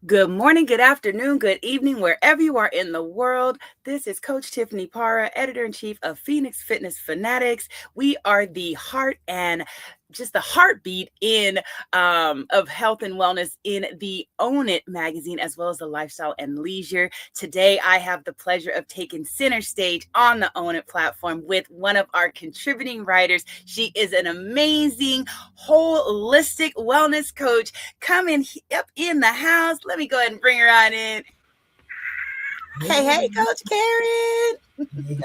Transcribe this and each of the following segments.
Good morning, good afternoon, good evening, wherever you are in the world. This is Coach Tiffany Parra, editor in chief of Phoenix Fitness Fanatics. We are the heart and just the heartbeat in of health and wellness in the Own It magazine, as well as the lifestyle and leisure. Today, I have the pleasure of taking center stage on the Own It platform with one of our contributing writers. She is an amazing holistic wellness coach coming up in the house. Let me go ahead and bring her on in. Hey, Hey, hey, Coach Karen.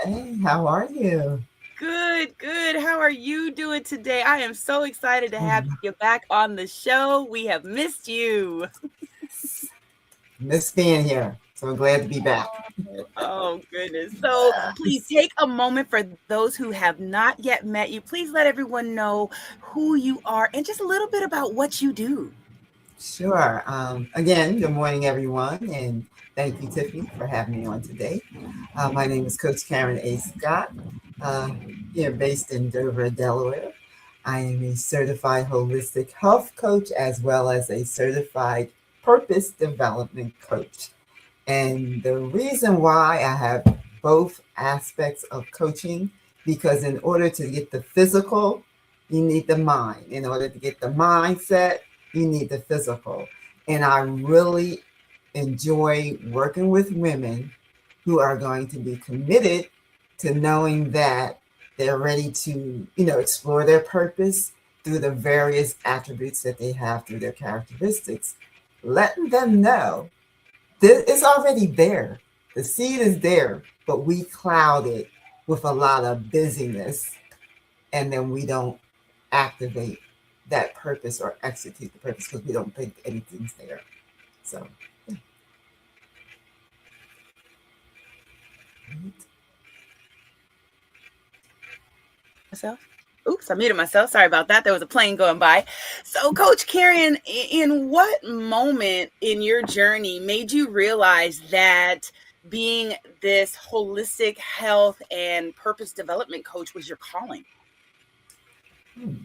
hey, how are you? Good, good. How are you doing today? I am so excited to have Oh, you back on the show. We have missed you. yes. Miss being here. So I'm glad to be back. Oh, goodness. So please take a moment for those who have not yet met you. Please let everyone know who you are and just a little bit about what you do. Sure. Again, good morning, everyone, and thank you, Tiffany, for having me on today. My name is Coach Karen A. Scott, uh, here based in Dover, Delaware. I am a certified holistic health coach as well as a certified purpose development coach. And the reason why I have both aspects of coaching, because in order to get the physical, you need the mind. In order to get the mindset, you need the physical. And I really enjoy working with women who are going to be committed to knowing that they're ready to, explore their purpose through the various attributes that they have through their characteristics, letting them know it's already there. The seed is there, but we cloud it with a lot of busyness, and then we don't activate that purpose or execute the purpose because we don't think anything's there. So, Myself. Oops, I muted myself. Sorry about that. There was a plane going by. So, Coach Karen, in what moment in your journey made you realize that being this holistic health and purpose development coach was your calling? hmm.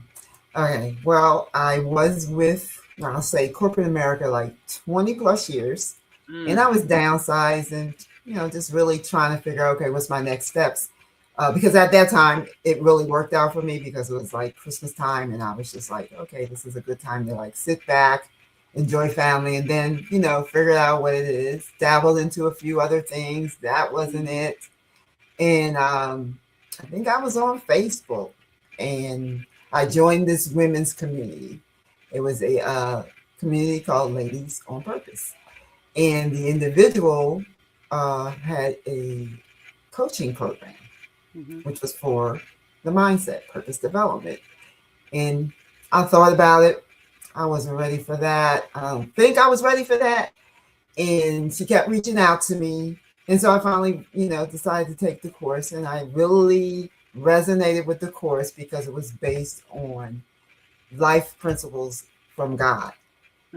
Okay. Well, I was with, I'll say, corporate America like 20 plus years, and Mm, I was downsizing, just really trying to figure out, okay, what's my next steps? Because at that time, it really worked out for me because it was like Christmas time, and I was just like, okay, this is a good time to like sit back, enjoy family, and then, figure out what it is. Dabbled into a few other things. That wasn't mm, it. And I think I was on Facebook, and I joined this women's community. It was a community called Ladies on Purpose. And the individual had a coaching program, mhm. which was for the mindset, purpose development. And I thought about it. I wasn't ready for that. I don't think I was ready for that. And she kept reaching out to me. And so I finally, decided to take the course. And I really resonated with the course because it was based on life principles from God.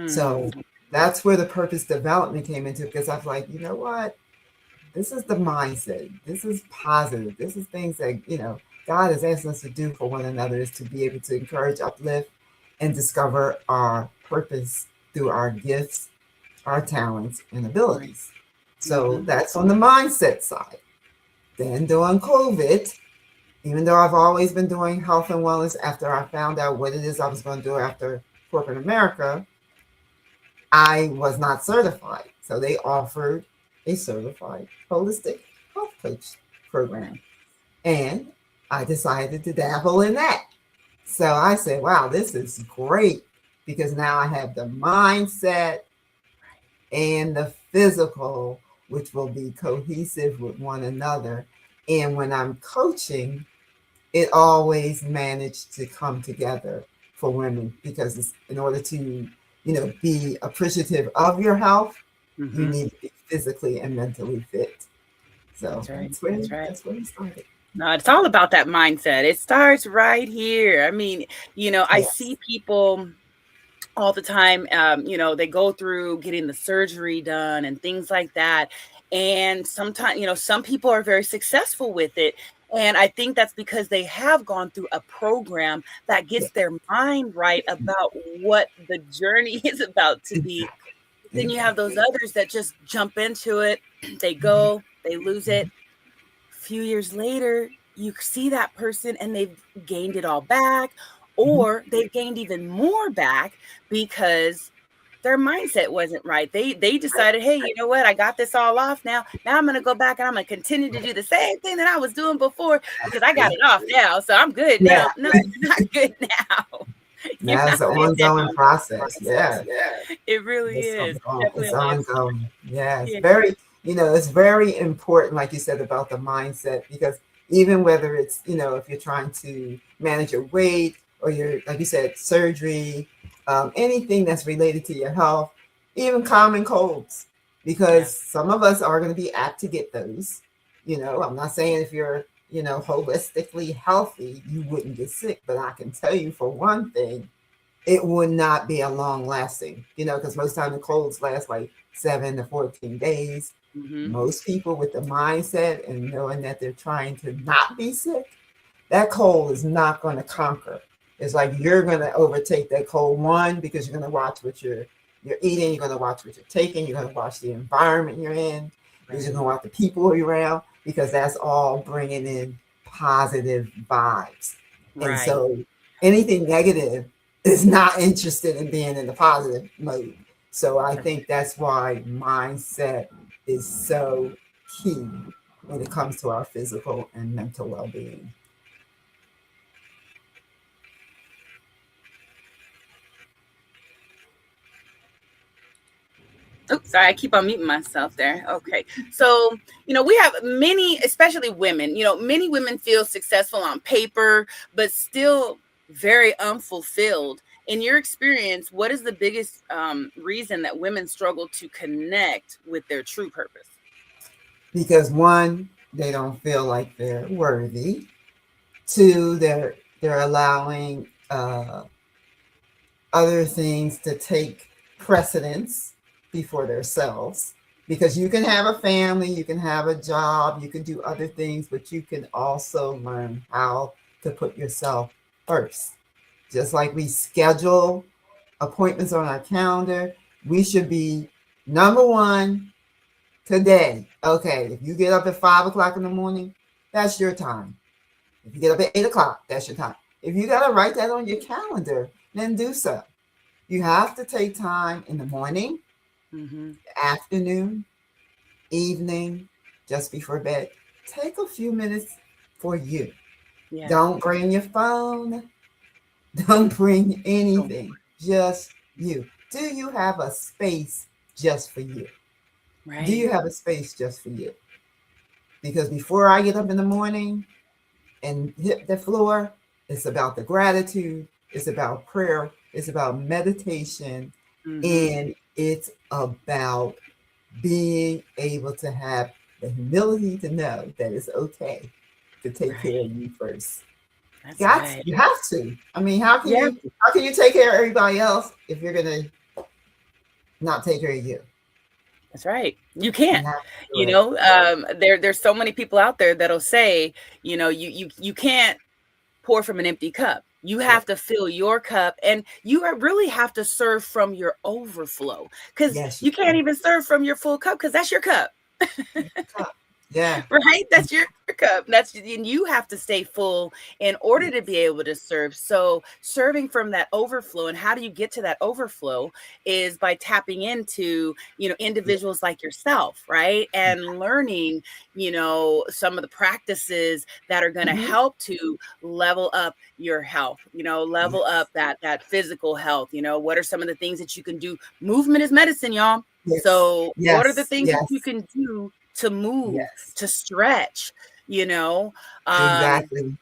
So Mm, that's where the purpose development came into, because I was like, you know what? This is the mindset. This is positive. This is things that, God is asking us to do for one another, is to be able to encourage, uplift, and discover our purpose through our gifts, our talents, and right. abilities. So Mhm. that's on the mindset side. Then during COVID, even though I've always been doing health and wellness after I found out what it is I was going to do after corporate America, I was not certified. So they offered a certified holistic health coach program. Nice. And I decided to dabble in that. So I said, wow, this is great because now I have the mindset and the physical, which will be cohesive with one another. And when I'm coaching, it always managed to come together for women because it's, in order to, be appreciative of your health, you Mhm. need to be physically and mentally fit. So That's right. that's where That's right. that's where we started. No, it's all about that mindset. It starts right here. I mean, I Yes. see people all the time. They go through getting the surgery done and things like that. And sometimes, some people are very successful with it. And I think that's because they have gone through a program that Yeah. gets their mind right about what the journey is about to be. Exactly. Then you have those Exactly. others that just jump into it. They Mhm, go, they lose mhm, it. A few years later, you see that person and they've gained it all back, mhm. or they've gained even more back because their mindset wasn't right. They Right, decided, hey, right, you know what? I got this all off now. Now I'm gonna go back and I'm gonna continue to right. do the same thing that I was doing before because I got Exactly. it off now. So I'm good Yeah, now. No, you're not good now. You're now not it's an good ongoing now. process. Yeah. It really It's is. ongoing. Definitely It's a lifestyle. ongoing. Yeah, it's Yeah. very, it's very important, like you said, about the mindset, because even whether it's, if you're trying to manage your weight, or you're, like you said, surgery, anything that's related to your health, even common colds, Yeah. because some of us are going to be apt to get those. I'm not saying if you're, holistically healthy, you wouldn't get sick, but I can tell you for one thing, it would not be a long lasting, because most time the colds last like 7 to 14 days. Hmm. Most people with the mindset and knowing that they're trying to not be sick, that cold is not going to conquer. It's like you're going to overtake that cold, one, because you're going to watch what you're eating, you're going to watch what you're taking, you're going to watch the environment you're in, you're Right. going to watch the people you're around, because that's all bringing in positive vibes. And Right. so anything negative is not interested in being in the positive mode. So I That's think that's why mindset is so key when it comes to our physical and mental well-being. Oops, sorry, I keep on muting myself there. Okay. So, we have many, especially women, many women feel successful on paper, but still very unfulfilled. In your experience, what is the biggest reason that women struggle to connect with their true purpose? Because one, they don't feel like they're worthy. Two, they're allowing other things to take precedence before themselves. Because you can have a family, you can have a job, you can do other things, but you can also learn how to put yourself first. Just like we schedule appointments on our calendar, we should be number one today. Okay, if you get up at 5 o'clock in the morning, that's your time. If you get up at 8 o'clock, that's your time. If you got to write that on your calendar, then do so. You have to take time in the morning, Mm-hmm. afternoon, evening, just before bed. Take a few minutes for you. Yeah. Don't bring your phone. Don't bring Oh, anything. Just you. Do you have a space just for you? Do right. you have a space just for you? Because before I get up in the morning and hit the floor, it's about the gratitude, it's about prayer, it's about meditation, Mm-hmm. and it's about being able to have the humility to know that it's okay to take care Right. of you first. That's Got right. you have to. I mean, how can Yeah. you take care of everybody else if you're gonna not take care of you? That's right. You You can't. have to do it. There's so many people out there that'll say, you can't pour from an empty cup. You Right. have to fill your cup and really have to serve from your overflow because Yes, you you do. can't even serve from your full cup because that's your cup. Yeah. Right? That's your cup. And you have to stay full in order to be Yes. able to serve. So serving from that overflow, and how do you get to that overflow is by tapping into, Yeah. individuals like yourself, right? And learning, some of the practices that are going to Mm-hmm. help to level up your health, level Yes. up that physical health. What are some of the things that you can do? Movement is medicine, y'all. Yes. So what are the Yes. things that Yes. you can do to move, Yes. to stretch, you know? Um, Exactly.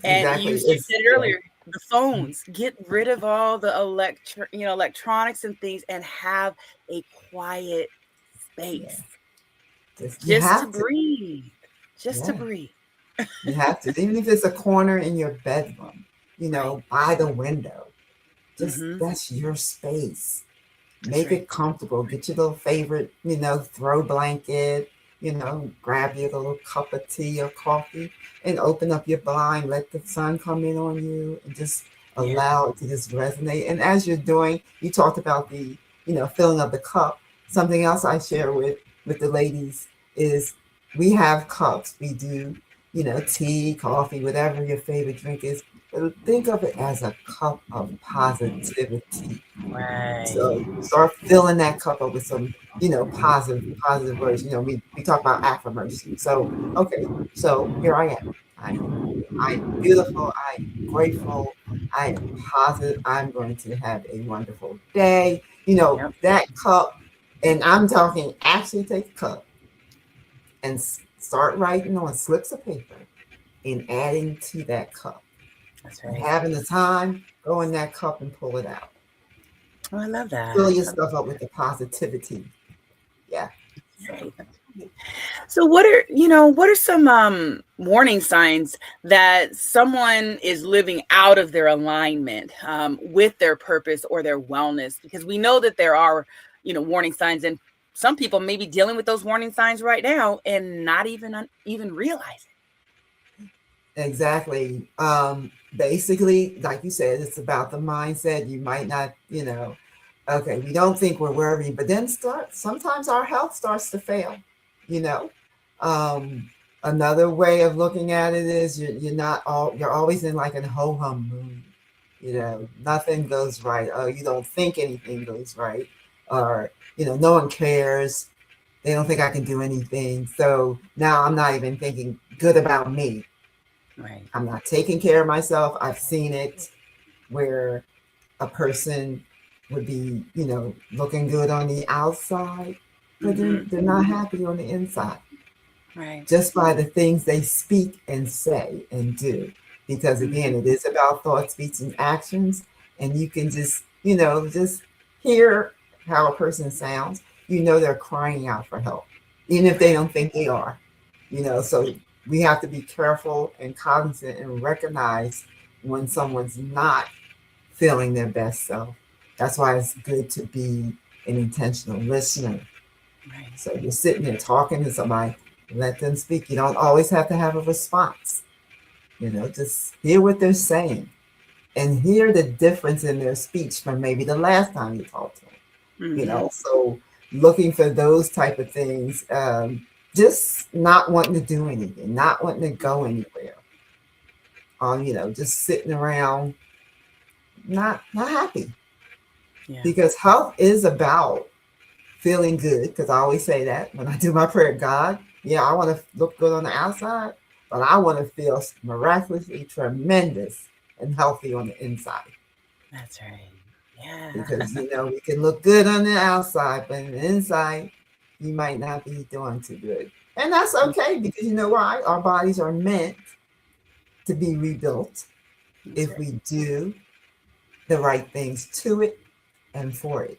and Exactly. you It's said it yeah. earlier, the phones, get rid of all the electronics and things and have a quiet Yeah. space You just to have to. breathe, just to Yeah. breathe. You have to. Even if it's a corner in your bedroom, Right. by the window. Just Mm-hmm. that's your space. That's Make right. it comfortable. Get your little favorite, throw blanket, grab your little cup of tea or coffee and open up your blind, let the sun come in on you and just Yeah. allow it to just resonate. And as you're doing, you talked about the, filling up the cup. Something else I share with the ladies is we have cups. We do, tea, coffee, whatever your favorite drink is. But think of it as a cup of positivity. So Right. start filling that cup up with some, positive words. We talk about affirmation. So, okay, so here I am. I am beautiful. I am grateful. I am positive. I'm going to have a wonderful day. Yep. That cup, and I'm talking actually take a cup and start writing on slips of paper and adding to that cup. That's And right. having the time, go in that cup and pull it out. Oh, I love Fill that. your stuff up with the positivity. Yeah. So, Right. So what are some warning signs that someone is living out of their alignment with their purpose or their wellness? Because we know that there are, warning signs, and some people may be dealing with those warning signs right now and not even realize exactly. Basically, like you said, it's about the mindset. You might not, okay, we don't think we're worrying, but then sometimes our health starts to fail, you know. Um, Another way of looking at it is you're always in like a ho hum mood, nothing goes right. Oh, you don't think anything goes right, or no one cares. They don't think I can do anything. So now I'm not even thinking good about me. it. Right. I'm not taking care of myself. I've seen it where a person would be, looking good on the outside, but then Mm-hmm. they're not happy on the inside Right. just by the things they speak and say and do. Because again, Mm-hmm. it is about thoughts, speech, and actions. And you can just hear how a person sounds. They're crying out for help, even if they Right. don't think they are. So we have to be careful and cognizant and recognize when someone's not feeling their best self. That's why it's good to be an intentional listener. Right. So you're sitting there talking to somebody, let them speak. You don't always have to have a response. Just hear what they're saying and hear the difference in their speech from maybe the last time you talked to them. Mm-hmm. So looking for those type of things, just not wanting to do anything, not wanting to go anywhere, just sitting around, not happy. Yeah. Because health is about feeling good, because I always say that when I do my prayer, God, yeah, I want to look good on the outside, but I want to feel miraculously tremendous and healthy on the inside. That's right. Yeah. Because, we can look good on the outside, but on the inside, you might not be doing too good. And that's okay, because you know why? Our bodies are meant to be rebuilt That's if right. we do the right things to it and for it.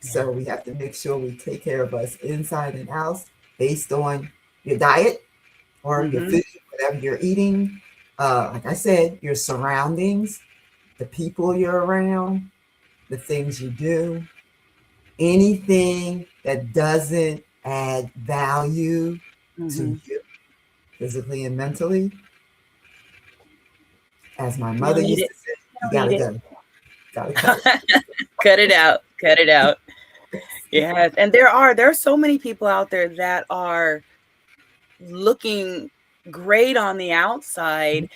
Yeah. So we have to make sure we take care of us inside and out based on your diet or your Mm-hmm. food, whatever you're eating. Like I said, your surroundings, the people you're around, the things you do, anything that doesn't add value to Mm-hmm. you physically and mentally. As my You mother don't need used it. to say, You you don't need gotta it. go, gotta cut it. Cut it out. Cut it out. Yes, and there are so many people out there that are looking great on the outside,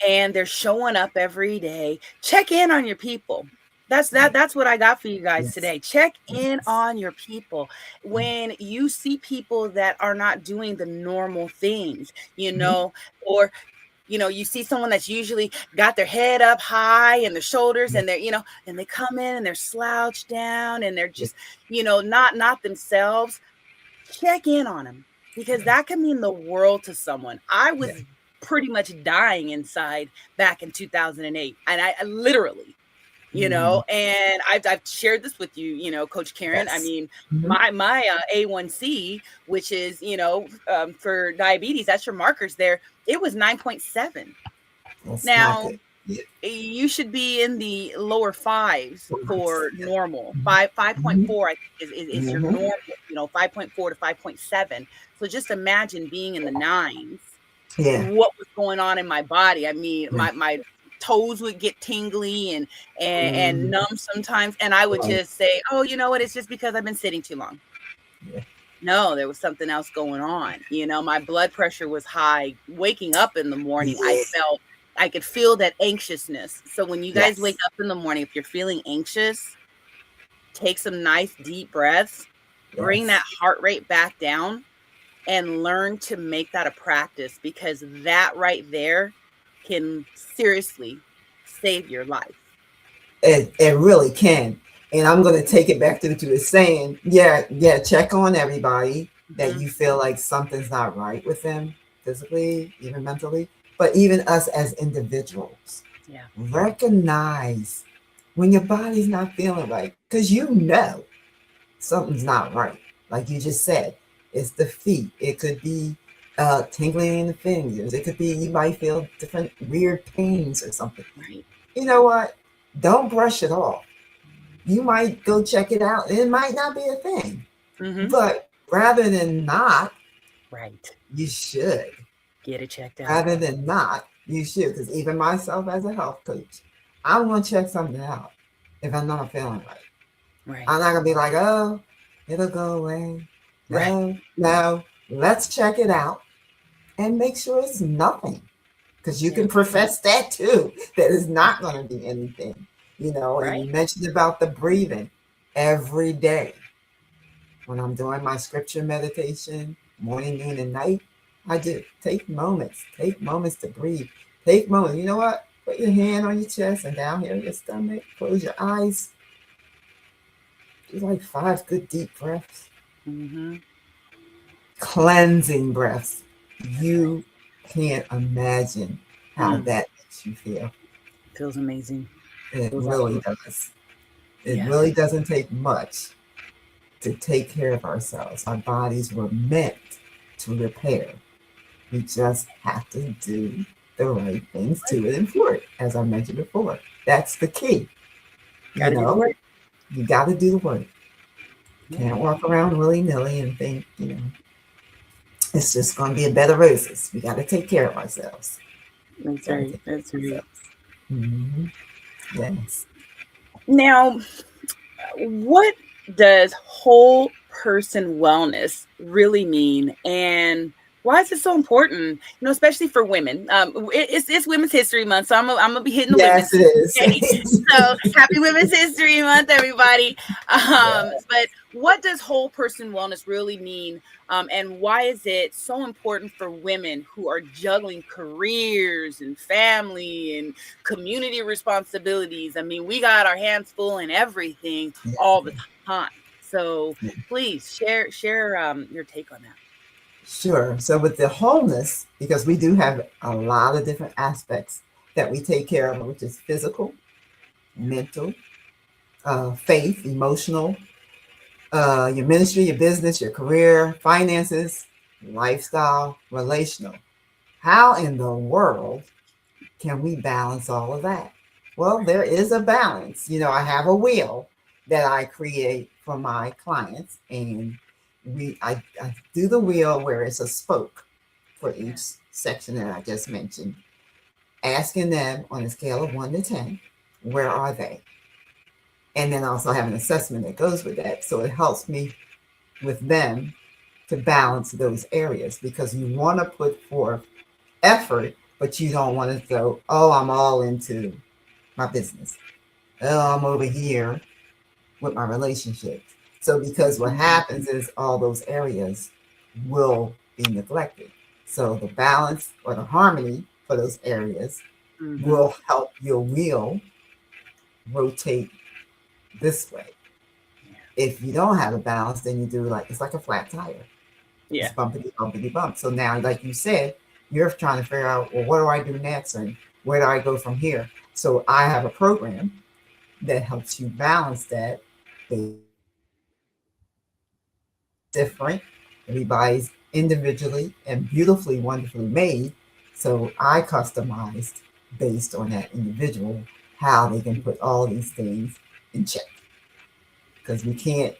and they're showing up every day. Check in on your people. That's what I got for you guys Yes, today. Check in yes, on your people. When you see people that are not doing the normal things, mhm, or you see someone that's usually got their head up high and their shoulders, yes, and and they come in and they're slouched down and they're yes, just, not themselves. Check in on them, because that can mean the world to someone. I yeah, was pretty much dying inside back in 2008, and I literally, mhm, and I've shared this with you, Coach Karen. I yes, mean, mhm, my A1C, which is, for diabetes, that's your markers there. It was 9.7. that's not Now, good. Yeah, you should be in the lower fives right, for yeah, normal. mhm, Five point mhm, four, I think, is your mhm, normal. 5.4 to 5.7. So just imagine being in the nines. yeah, What was going on in my body? I mean, yeah, my toes would get tingly and Mm, numb sometimes, and I would right. just say, "Oh, you know what? It's just because I've been sitting too long." Yeah. No, there was something else going on. My blood pressure was high. Waking up in the morning, I could feel that anxiousness. So when you guys wake Yes. up in the morning, if you're feeling anxious, take some nice deep breaths, bring that Yes. heart rate back down, and learn to make that a practice, because that right there can seriously save your life. It really can. And I'm going to take it back to what you were saying. Yeah, yeah, check on everybody that Mhm. you feel like something's not right with them physically, even mentally, but even us as individuals. Yeah. Recognize when your body's not feeling right because you know something's not right. Like you just said, it's the feet. It could be tingling in the fingers. It could be you might feel different weird pains or something. Right. You know what? Don't brush it off. You might go check it out. It might not be a thing. Mhm. But rather than not, Right. you should. Get it checked out. Rather than not, you should. Because even myself as a health coach, I'm going to check something out if I'm not feeling right. Right. I'm not going to be like, oh, it'll go away. Right. No, no. Let's check it out and make sure it's nothing. Because you Yeah. can profess that too, that it's not going to be anything. And Right. you mentioned about the breathing every day. When I'm doing my scripture meditation, morning, noon, and night, I do take moments to breathe. Take moments. You know what? Put your hand on your chest and down here in your stomach. Close your eyes. Do like 5 good deep breaths. Mhm. Cleansing breaths. That's right. You can't imagine how Mm. that makes you feel. Feels amazing. It Feels really absolutely. does. It Yeah. really doesn't take much to take care of ourselves. Our bodies were meant to repair. We just have to do the right things Right. to it and for it, as I mentioned before. That's the key. Got You to do the know, work. you got to do the work. Yeah. Can't walk around willy nilly and think, it's just going to be a bed of roses. We got to take care of ourselves. That's Got to right. take care That's of right. ourselves. Mm-hmm. Yes. Now, what does whole person wellness really mean, and why is it so important? Especially for women. It's Women's History Month, so I'm gonna be hitting the Yes, women's. it Okay, is. so happy Women's History Month, everybody. Yeah. But what does whole person wellness really mean, and why is it so important for women who are juggling careers and family and community responsibilities? I mean, we got our hands full in everything Yeah. all the time. So Yeah. please share your take on that. Sure. So with the wholeness, because we do have a lot of different aspects that we take care of, which is physical, mental, faith, emotional, your ministry, your business, your career, finances, lifestyle, relational. How in the world can we balance all of that? Well, there is a balance. I have a wheel that I create for my clients, and I do the wheel where it's a spoke for Yeah. each section that I just mentioned, asking them on a scale of 1 to 10, where are they? And then I also have an assessment that goes with that. So it helps me with them to balance those areas because you want to put forth effort, but you don't want to go, oh, I'm all into my business. Oh, I'm over here with my relationships. So because what Mm-hmm. happens is all those areas will be neglected. So the balance or the harmony for those areas Mm-hmm. will help your wheel rotate this way. Yeah. If you don't have a balance, then you do like it's like a flat tire. Yeah. It's bumpity bumpity bump. So now, like you said, you're trying to figure out, well, what do I do next and where do I go from here? So I have a program that helps you balance that based on your individual needs. Everybody's different. Everybody's individually and beautifully, wonderfully made. So I customized based on that individual how they can put all these things in check because you can't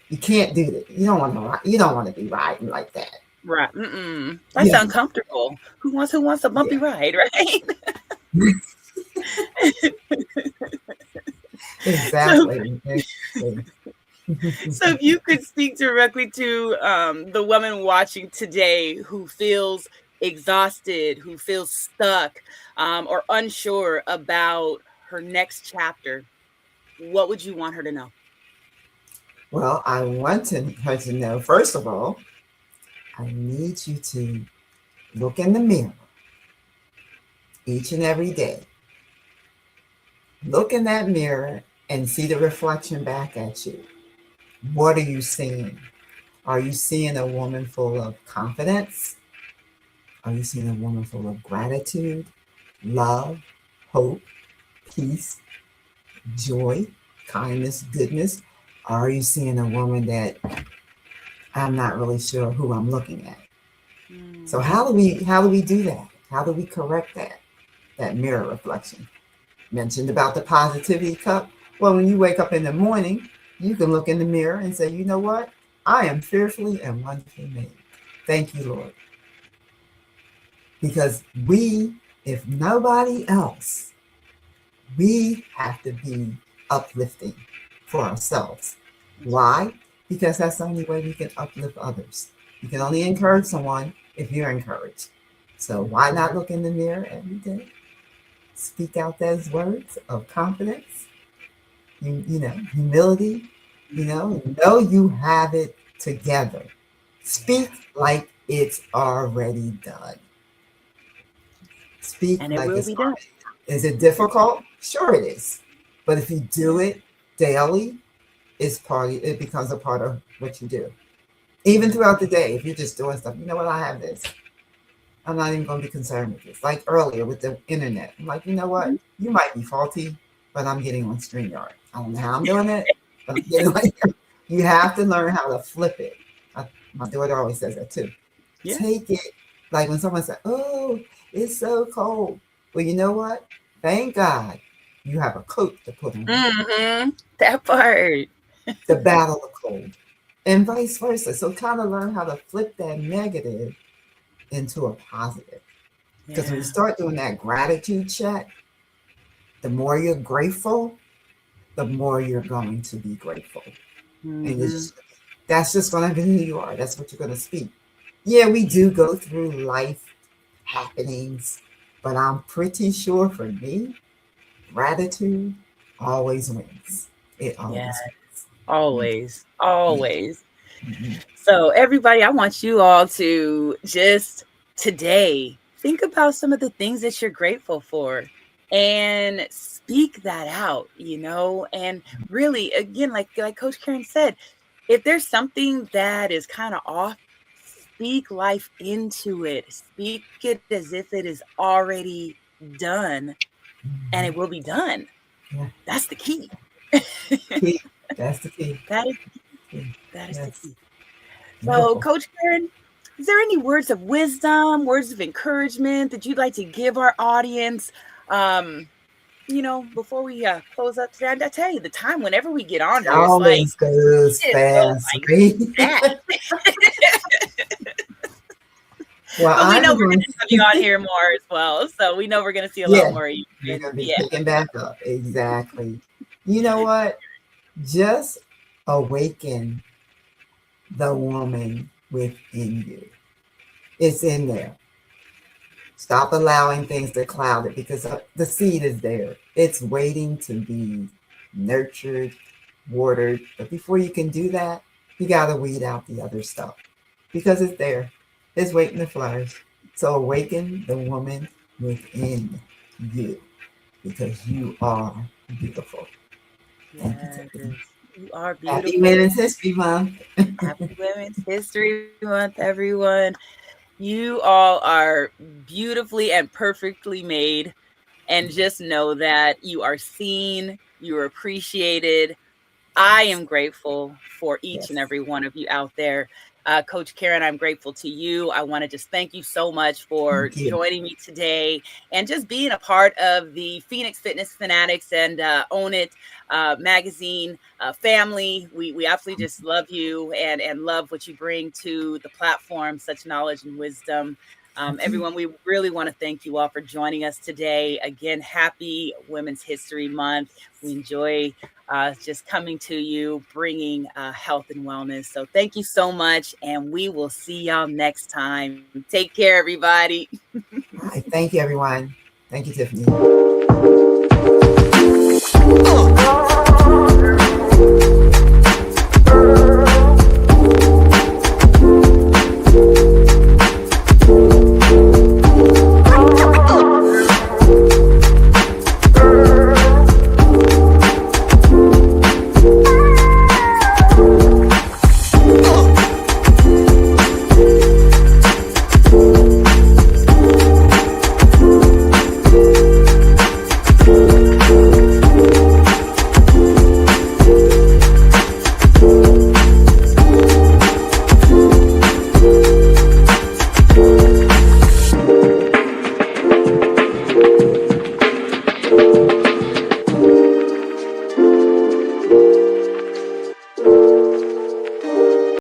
do that. You don't want to be riding like that. Right. Mm-mm. That's Yeah. uncomfortable. Who wants a bumpy Yeah. ride, right? So, Exactly. Exactly. so if you could speak directly to the woman watching today who feels exhausted, who feels stuck, or unsure about her next chapter, what would you want her to know? Well, I want her to know, first of all, I need you to look in the mirror each and every day. Look in that mirror and see the reflection back at you. What are you seeing? Are you seeing a woman full of confidence? Are you seeing a woman full of gratitude, love, hope, peace, joy, kindness, goodness? Are you seeing a woman that I'm not really sure who I'm looking at? So Mm, how do we do that? How do we correct that mirror reflection? Mentioned about the positivity cup. Well, when you wake up in the morning, you can look in the mirror and say, you know what? I am fearfully and wonderfully made. Thank you, Lord. Because if nobody else, we have to be uplifting for ourselves. that's right. Why? Because that's the only way we can uplift others. You can only encourage someone if you're encouraged. So why not look in the mirror every day? Speak out those words of confidence, humility, know you have it together. Yeah. Speak like it's already done. Speak And it like will it's be done. already done. Is it difficult? Sure it is. But if you do Yeah. it daily, it becomes a part of what you do. Even Yeah. throughout the day, if you're just doing stuff, you know what, I have this. I'm not even going to be concerned with this. Like earlier with the internet, I'm like, you know what? Mhm. You might be faulty, but I'm getting on StreamYard. I don't know how I'm doing it, but I'm getting like, you have to learn how to flip it. I, my daughter always says that too. Yeah. Take it like when someone says, oh, it's so cold. Well, you know what? Thank God you have a coat to put on Mm-hmm. That part. to battle the cold, and vice versa. So kind of learn how to flip that negative into a positive. Because when you Yeah. start doing that gratitude check, the more you're grateful, the more you're going to be grateful. And Mm-hmm. that's just going to be who you are. That's what you're going to speak. Yeah, we do go through life happenings, but I'm pretty sure for me, gratitude always wins. It Yeah. always wins. Always. Yeah. Always. Mhm. So, everybody, I want you all to just today think about some of the things that you're grateful for and speak that out, and really, again, like Coach Karen said, if there's something that is kind of off, speak life into it. Speak it as if it is already done and it will Mhm. be done. Yeah. That's the key. Key. That's the key. That is Key. that is the Yes. key. So, Beautiful. Coach Karen, is there any words of wisdom, words of encouragement that you'd like to give our audience? Um, before we close up today, I tell you, the time whenever we get on It here, it's like always goes it goes fast, like right? that. Well, But we know I'm we're going gonna have you on here more as well. So we know we're gonna see a lot yeah, more of you. you're And going to be yeah. picking back up. Exactly. You know what? Just awaken the woman within you. It's in there. Stop allowing things to cloud it because the seed is there. It's waiting to be nurtured, watered. But before you can do that, you got to weed out the other stuff because it's there. It's waiting to flourish. So awaken the woman within you because you are beautiful. Thank you, Tiffany. Yes. You are Happy beautiful. Women's History Month. Happy Women's History Month, everyone. You all are beautifully and perfectly made. And just know that you are seen, you are appreciated. I Yes, am grateful for each yes. and every one of you out there. Coach Karen, I'm grateful to you. I want to just thank you so much for Thank you. joining me today and just being a part of the Phoenix Fitness Fanatics and Own It magazine family. We absolutely just love you and love what you bring to the platform, such knowledge and wisdom. Okay. Everyone, we really want to thank you all for joining us today. Again, happy Women's History Month. We enjoy just coming to you, bringing health and wellness. So thank you so much, and we will see y'all next time. Take care, everybody. All right. Thank you, everyone. Thank you, Tiffany.